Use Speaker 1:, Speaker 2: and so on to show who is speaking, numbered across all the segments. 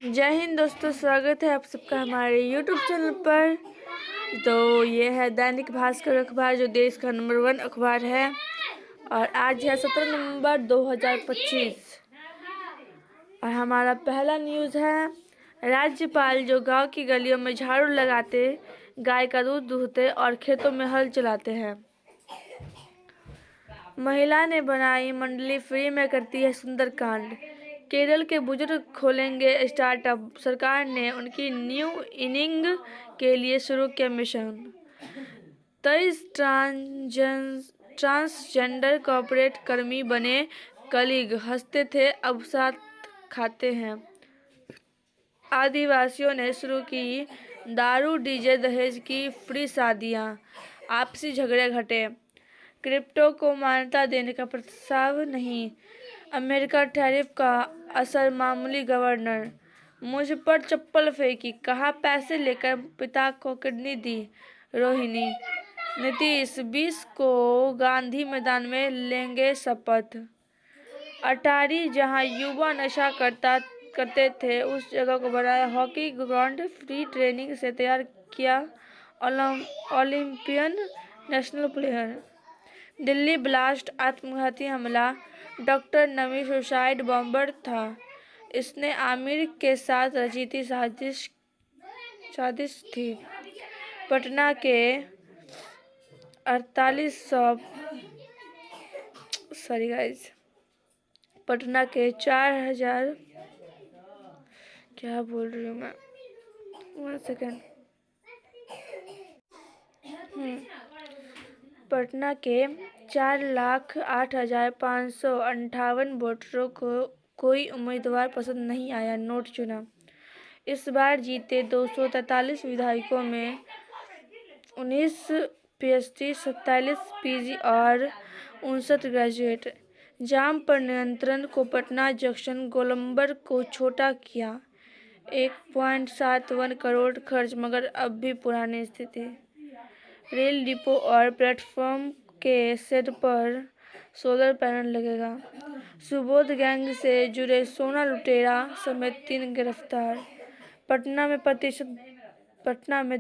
Speaker 1: जय हिंद दोस्तों, स्वागत है आप सबका हमारे YouTube चैनल पर। तो ये है दैनिक भास्कर अखबार, जो देश का नंबर 1 अखबार है। और आज है 17 नवंबर 2025। और हमारा पहला न्यूज़ है, राज्यपाल जो गांव की गलियों में झाड़ू लगाते, गाय का दूध दूहते और खेतों में हल चलाते हैं। महिला ने बनाई मंडली, फ्री में करती है सुंदर कांड। केरल के बुजुर्ग खोलेंगे स्टार्टअप, सरकार ने उनकी न्यू इनिंग के लिए शुरू किया मिशन। 23 ट्रांसजेंडर कॉर्पोरेट कर्मी बने कलीग, हंसते थे अब साथ खाते हैं। आदिवासियों ने शुरू की दारू, डीजे, दहेज की फ्री शादियां, आपसी झगड़े घटे। क्रिप्टो को मान्यता देने का प्रस्ताव नहीं, अमेरिका टैरिफ का असर मामूली। गवर्नर मुझ पर चप्पल फेंकी, कहा पैसे लेकर पिता को किडनी दी। रोहिणी नीतीश 20 को गांधी मैदान में लेंगे शपथ। अटारी, जहां युवा नशा करते थे, उस जगह को बनाया हॉकी ग्राउंड, फ्री ट्रेनिंग से तैयार किया Olympian national player. Delhi blast आत्मघाती हमला, डॉक्टर नमी सुसाइड बॉम्बर था, इसने आमिर के साथ रची थी साजिश थी। पटना के 4000 क्या बोल रही हूँ मैं, 1 सेकेंड। पटना के 4,08,558 वोटरों को कोई उम्मीदवार पसंद नहीं आया, नोट चुना। इस बार जीते 243 विधायकों में 19 पीएचडी, 47 पीजी और 59 ग्रेजुएट। जाम पर नियंत्रण को पटना जंक्शन गोलंबर को छोटा किया, 1.71 करोड़ खर्च, मगर अब भी पुरानी स्थिति। रेल डिपो और प्लेटफॉर्म के शेड पर सोलर पैनल लगेगा। सुबोध गैंग से जुड़े सोना लुटेरा समेत 3 गिरफ्तार। पटना में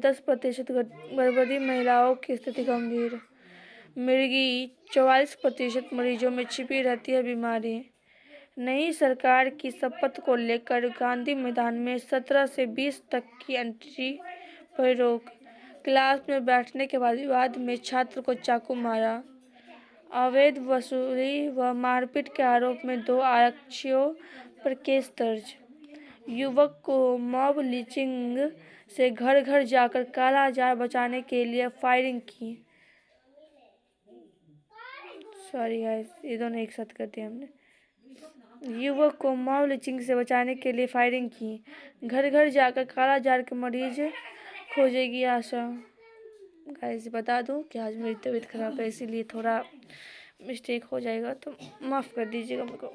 Speaker 1: 10% गर्भवती महिलाओं की स्थिति गंभीर। मिर्गी 44% मरीजों में छिपी रहती है बीमारी। नई सरकार की शपथ को लेकर गांधी मैदान में 17 से 20 तक की एंट्री पर रोक। क्लास में बैठने के बाद विवाद में छात्र को चाकू मारा। अवैध वसूली व मारपीट के आरोप में 2 आरक्षियों पर केस दर्ज। युवक को मॉब लिंचिंग से घर घर जाकर कालाजार बचाने के लिए फायरिंग की। सॉरी गाइस, ये दोनों एक साथ कर दिया हमने। युवक को मॉब लिंचिंग से बचाने के लिए फायरिंग की, घर घर जाकर कालाजार के मरीज खोजेगी आशा। गाइस बता दूं कि आज मेरी तबीयत खराब है, इसीलिए थोड़ा मिस्टेक हो जाएगा, तो माफ़ कर दीजिएगा मेरे को।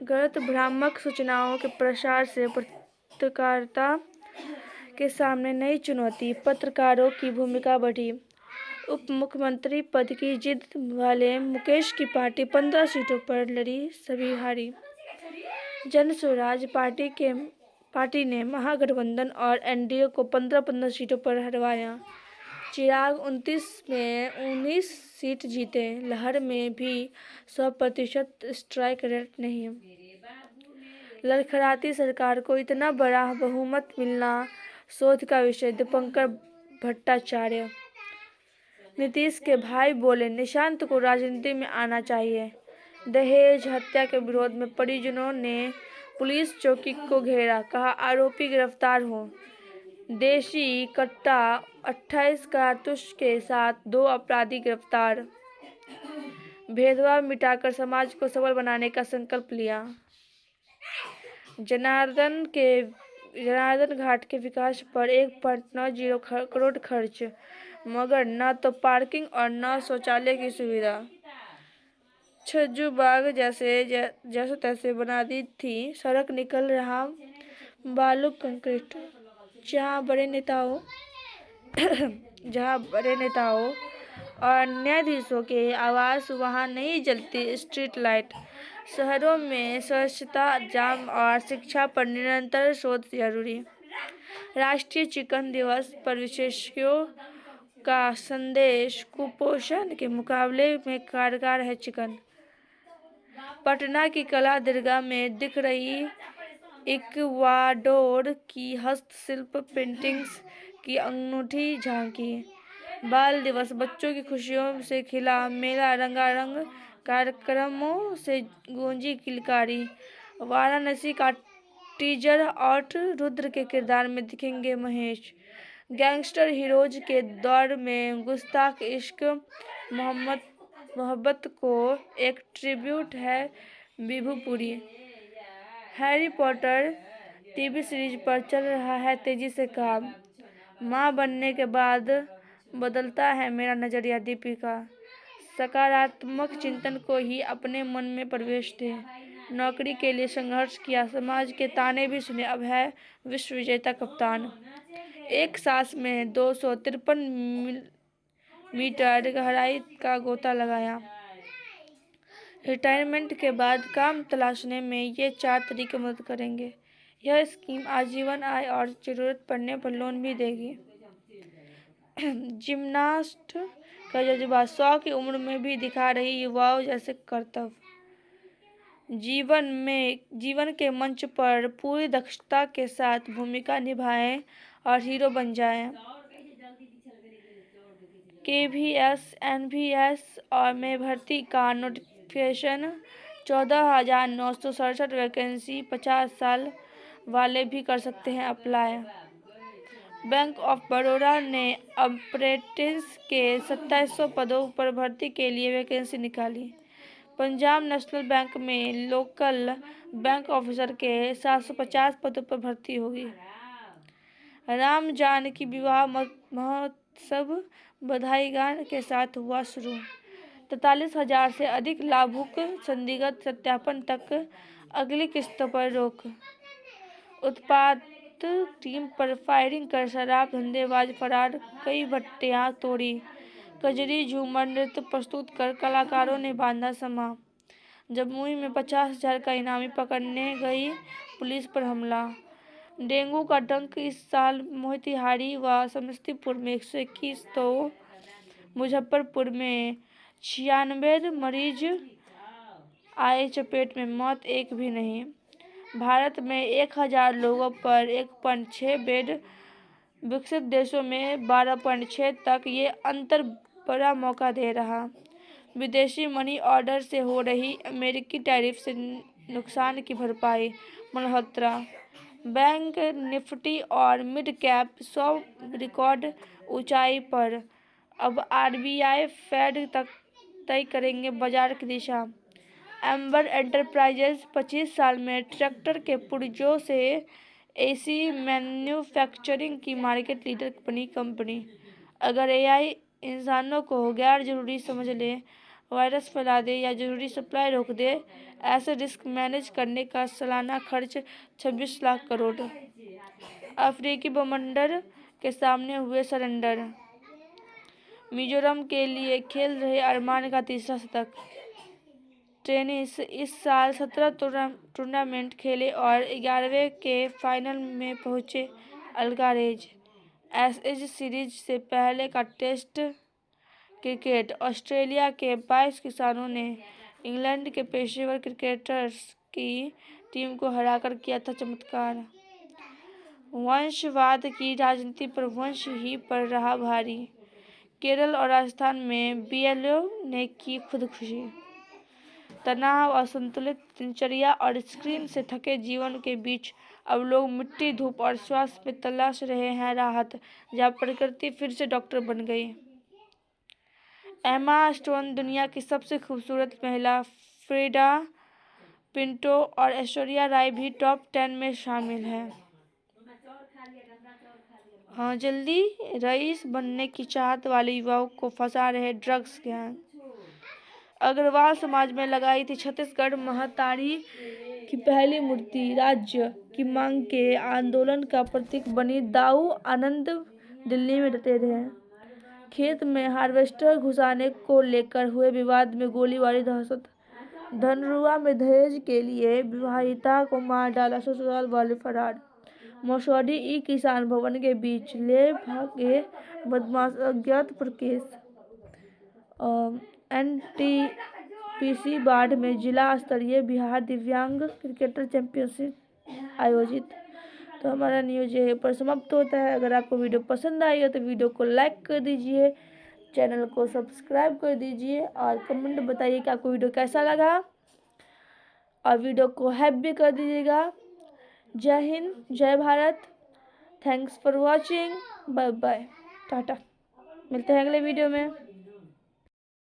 Speaker 1: गलत भ्रामक सूचनाओं के प्रसार से पत्रकारिता के सामने नई चुनौती, पत्रकारों की भूमिका बढ़ी। उप मुख्यमंत्री पद की जिद वाले मुकेश की पार्टी 15 सीटों पर लड़ी, सभी हारी। जन स्वराज पार्टी ने महागठबंधन और एनडीए को 15-15 सीटों पर हरवाया। चिराग 29 में 19 सीट जीते। लहर में भी 100% स्ट्राइक रेट नहीं। लड़खड़ाती सरकार को इतना बड़ा बहुमत मिलना शोध का विषय, दीपंकर भट्टाचार्य। नीतीश के भाई बोले, निशांत को राजनीति में आना चाहिए। दहेज हत्या के विरोध में परिजनों ने पुलिस चौकी को घेरा, कहा आरोपी गिरफ्तार हो। देशी कट्टा 28 कारतूस के साथ 2 अपराधी गिरफ्तार। भेदभाव मिटाकर समाज को सबल बनाने का संकल्प लिया। जनार्दन घाट के विकास पर 1.90 करोड़ खर्च, मगर न तो पार्किंग और न शौचालय की सुविधा। छज्जू बाग जैसे तैसे बना दी थी सड़क, निकल रहा बालू कंक्रीट। जहां बड़े नेताओं और न्यायाधीशों के आवास वहाँ नहीं जलती स्ट्रीट लाइट। शहरों में स्वच्छता, जाम और शिक्षा पर निरंतर शोध जरूरी। राष्ट्रीय चिकन दिवस पर विशेषज्ञों का संदेश, कुपोषण के मुकाबले में कारगर है चिकन। पटना की कला दरगाह में दिख रही इक्वाडोर की हस्तशिल्प पेंटिंग्स की अनूठी झांकी। बाल दिवस, बच्चों की खुशियों से खिला मेला, रंगारंग कार्यक्रमों से गूंजी किलकारी। वाराणसी का टीजर आउट, रुद्र के किरदार में दिखेंगे महेश। गैंगस्टर हीरोज के दौर में गुस्ताख इश्क मोहब्बत को एक ट्रिब्यूट है विभुपुरी। हैरी पॉटर टीवी सीरीज पर चल रहा है तेजी से काम। माँ बनने के बाद बदलता है मेरा नजरिया, दीपिका। सकारात्मक चिंतन को ही अपने मन में प्रवेश दे। नौकरी के लिए संघर्ष किया, समाज के ताने भी सुने, अब है विश्व विजेता कप्तान। एक सांस में 253 मीटर गहराई का गोता लगाया। रिटायरमेंट के बाद काम तलाशने में ये 4 तरीके मदद करेंगे। यह स्कीम आजीवन आय और जरूरत पड़ने पर लोन भी देगी। जिम्नास्ट का जज्बा, 100 की उम्र में भी दिखा रही युवाओं जैसे कर्तव्य। जीवन के मंच पर पूरी दक्षता के साथ भूमिका निभाएं और हीरो बन जाएं। KVS NVS और में भर्ती का नोटिफिकेशन, 14,967 वैकेंसी, 50 साल वाले भी कर सकते हैं अप्लाई। बैंक ऑफ बड़ौदा ने अप्रेंटिस के 2700 पदों पर भर्ती के लिए वैकेंसी निकाली। पंजाब नेशनल बैंक में लोकल बैंक ऑफिसर के 750 पदों पर भर्ती होगी। राम जानकी विवाह महोत्सव बधाई गान के साथ हुआ शुरू। 43,000 से अधिक लाभुक, संदिग्ध सत्यापन तक, अगली किस्तों पर रोक। उत्पाद टीम पर फायरिंग कर शराब धंधेबाज फरार, कई भट्टियां तोड़ी। कजरी झूमर नृत्य प्रस्तुत कर कलाकारों ने बांधा समा। जमुई में 50,000 का इनामी पकड़ने गई पुलिस पर हमला। डेंगू का डंक इस साल मोतिहारी व समस्तीपुर में 121 तो मुजफ्फरपुर में 96 मरीज आए चपेट में, मौत एक भी नहीं। भारत में 1,000 लोगों पर 1.6 बेड, विकसित देशों में 12.6 तक। ये अंतर बड़ा मौका दे रहा। विदेशी मनी ऑर्डर से हो रही अमेरिकी टैरिफ से नुकसान की भरपाई, मल्होत्रा। बैंक निफ्टी और मिड कैप 100 रिकॉर्ड ऊंचाई पर। अब RBI फेड तक तय करेंगे बाजार की दिशा। एम्बर एंटरप्राइजेज 25 साल में ट्रैक्टर के पुर्जों से AC मैन्युफैक्चरिंग की मार्केट लीडर बनी कंपनी। अगर AI इंसानों को गैर जरूरी समझ ले, वायरस फैला दे या जरूरी सप्लाई रोक दे, ऐसे रिस्क मैनेज करने का सालाना खर्च 26 लाख करोड़। अफ्रीकी बवंडर के सामने हुए सरेंडर। मिजोरम के लिए खेल रहे अरमान का तीसरा शतक। टेनिस, इस साल 17 टूर्नामेंट खेले और 11वें के फाइनल में पहुंचे अल्गारेज। एशेज सीरीज से पहले का टेस्ट क्रिकेट, ऑस्ट्रेलिया के 22 किसानों ने इंग्लैंड के पेशेवर क्रिकेटर्स की टीम को हराकर किया था चमत्कार। वंशवाद की राजनीति पर वंश ही पर रहा भारी। केरल और राजस्थान में BLO ने की खुदकुशी। तनाव, असंतुलित दिनचर्या और स्क्रीन से थके जीवन के बीच अब लोग मिट्टी, धूप और श्वास में तलाश रहे हैं राहत, जहाँ प्रकृति फिर से डॉक्टर बन गई। एमा स्टोन दुनिया की सबसे खूबसूरत महिला। फ्रीडा पिंटो और ऐश्वर्या राय भी टॉप 10 में शामिल हैं। हाँ, जल्दी रईस बनने की चाहत वाले युवाओं को फंसा रहे ड्रग्स गैंग। अग्रवाल समाज में लगाई थी छत्तीसगढ़ महतारी की पहली मूर्ति। राज्य की मांग के आंदोलन का प्रतीक बनी दाऊ आनंद दिल्ली में डटे रहे। खेत में हार्वेस्टर घुसाने को लेकर हुए विवाद में गोलीबारी दहशत। धनरुआ में दहेज के लिए विवाहिता को मार डाला, ससुराल वाले फरार। मसौढ़ी ई किसान भवन के बीच ले भागे बदमाश, अज्ञात पर केस। एनटीपीसी बाढ़ में जिला स्तरीय बिहार दिव्यांग क्रिकेटर चैंपियनशिप आयोजित। तो हमारा न्यूज यहीं पर समाप्त होता है। अगर आपको वीडियो पसंद आई हो तो वीडियो को लाइक कर दीजिए, चैनल को सब्सक्राइब कर दीजिए और कमेंट बताइए कि आपको वीडियो कैसा लगा और वीडियो को हाइप भी कर दीजिएगा। जय हिंद, जय Bharat, thanks for watching, bye bye, tata. मिलते हैं अगले वीडियो में।